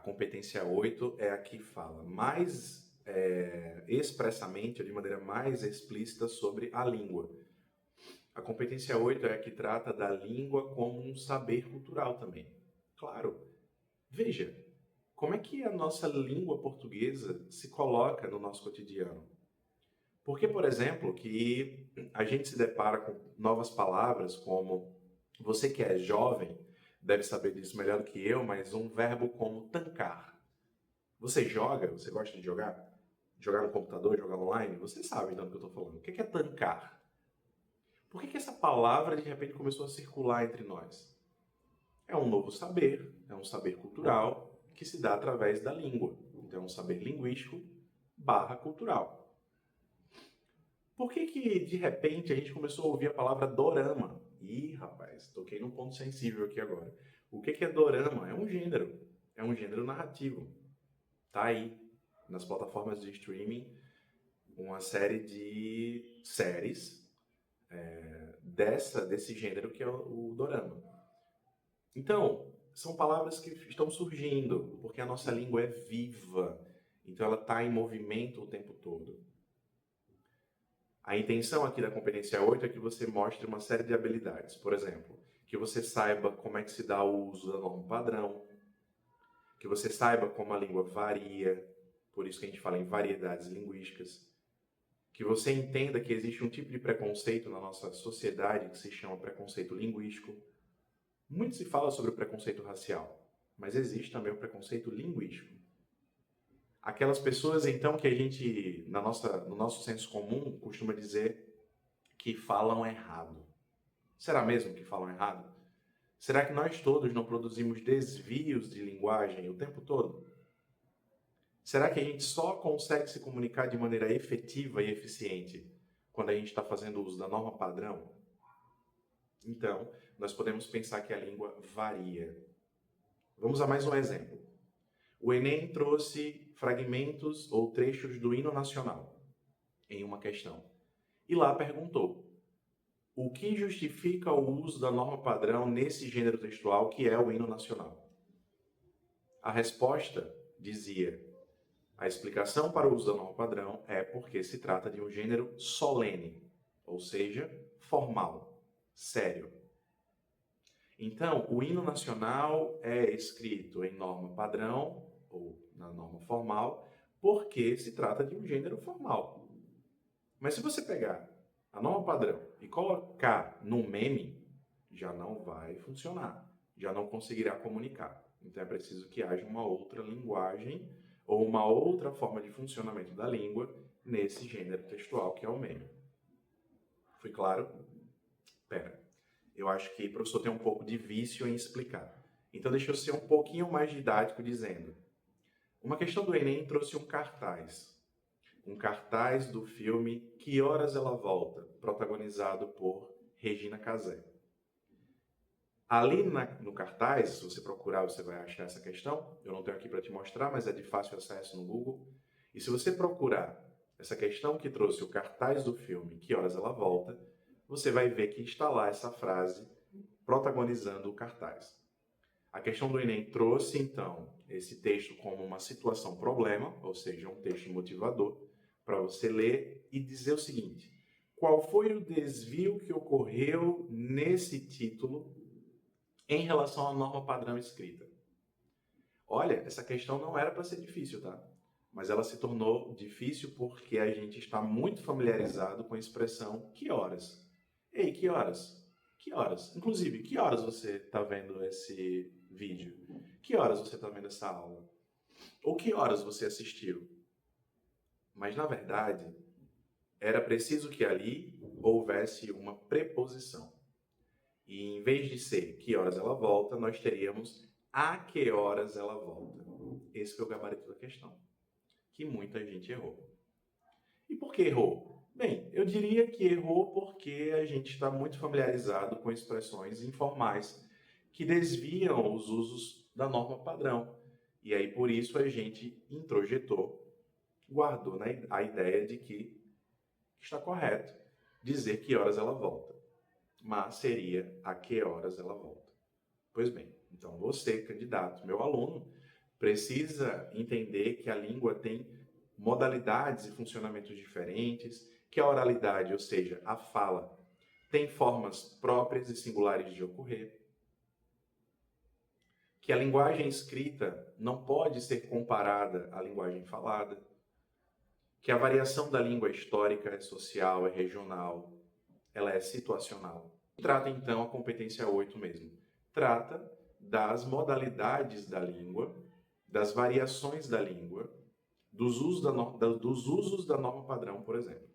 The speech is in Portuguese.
competência 8 é a que fala mais expressamente, ou de maneira mais explícita, sobre a língua. A competência 8 é a que trata da língua como um saber cultural também. Claro, veja, como é que a nossa língua portuguesa se coloca no nosso cotidiano? Porque, por exemplo, que a gente se depara com novas palavras como, você que é jovem deve saber disso melhor do que eu, mas um verbo como tancar. Você joga? Você gosta de jogar? Jogar no computador, jogar online? Você sabe então do que eu estou falando. O que é tancar? Por que essa palavra de repente começou a circular entre nós? É um novo saber, é um saber cultural que se dá através da língua. Então é um saber linguístico barra cultural. Por que de repente a gente começou a ouvir a palavra dorama? Ih, rapaz, toquei num ponto sensível aqui agora. O que é dorama? É um gênero narrativo. Tá aí, nas plataformas de streaming, uma série de séries desse gênero que é o dorama. Então, são palavras que estão surgindo, porque a nossa língua é viva, então ela está em movimento o tempo todo. A intenção aqui da competência 8 é que você mostre uma série de habilidades. Por exemplo, que você saiba como é que se dá o uso da norma padrão, que você saiba como a língua varia, por isso que a gente fala em variedades linguísticas, que você entenda que existe um tipo de preconceito na nossa sociedade que se chama preconceito linguístico. Muito se fala sobre o preconceito racial, mas existe também o preconceito linguístico. Aquelas pessoas, então, que a gente, no nosso senso comum, costuma dizer que falam errado. Será mesmo que falam errado? Será que nós todos não produzimos desvios de linguagem o tempo todo? Será que a gente só consegue se comunicar de maneira efetiva e eficiente quando a gente está fazendo uso da norma padrão? Então, nós podemos pensar que a língua varia. Vamos a mais um exemplo. O Enem trouxe fragmentos ou trechos do hino nacional em uma questão. E lá perguntou: o que justifica o uso da norma padrão nesse gênero textual que é o hino nacional? A resposta dizia: a explicação para o uso da norma padrão é porque se trata de um gênero solene, ou seja, formal, sério. Então, o hino nacional é escrito em norma padrão, ou na norma formal, porque se trata de um gênero formal. Mas se você pegar a norma padrão e colocar num meme, já não vai funcionar, já não conseguirá comunicar. Então é preciso que haja uma outra linguagem ou uma outra forma de funcionamento da língua nesse gênero textual que é o meme. Fui claro? Pera, eu acho que o professor tem um pouco de vício em explicar. Então deixa eu ser um pouquinho mais didático dizendo. Uma questão do Enem trouxe um cartaz. Um cartaz do filme Que Horas Ela Volta, protagonizado por Regina Casé. Ali no cartaz, se você procurar, você vai achar essa questão. Eu não tenho aqui para te mostrar, mas é de fácil acesso no Google. E se você procurar essa questão que trouxe o cartaz do filme Que Horas Ela Volta, você vai ver que está lá essa frase protagonizando o cartaz. A questão do Enem trouxe, então, esse texto como uma situação-problema, ou seja, um texto motivador, para você ler e dizer o seguinte: qual foi o desvio que ocorreu nesse título em relação à norma padrão escrita? Olha, essa questão não era para ser difícil, tá? Mas ela se tornou difícil porque a gente está muito familiarizado com a expressão que horas. Ei, que horas? Que horas? Inclusive, que horas você está vendo esse vídeo? Que horas você está vendo essa aula? Ou que horas você assistiu? Mas, na verdade, era preciso que ali houvesse uma preposição. E em vez de ser que horas ela volta, nós teríamos a que horas ela volta. Esse foi o gabarito da questão, que muita gente errou. E por que errou? Bem, eu diria que errou porque a gente está muito familiarizado com expressões informais que desviam os usos da norma padrão. E aí, por isso, a gente introjetou, guardou a ideia de que está correto dizer que horas ela volta. Mas seria a que horas ela volta. Pois bem, então você, candidato, meu aluno, precisa entender que a língua tem modalidades e funcionamentos diferentes, que a oralidade, ou seja, a fala, tem formas próprias e singulares de ocorrer, que a linguagem escrita não pode ser comparada à linguagem falada, que a variação da língua é histórica, é social, é regional, ela é situacional. Trata então a competência 8 mesmo. Trata das modalidades da língua, das variações da língua, dos usos da norma padrão, por exemplo.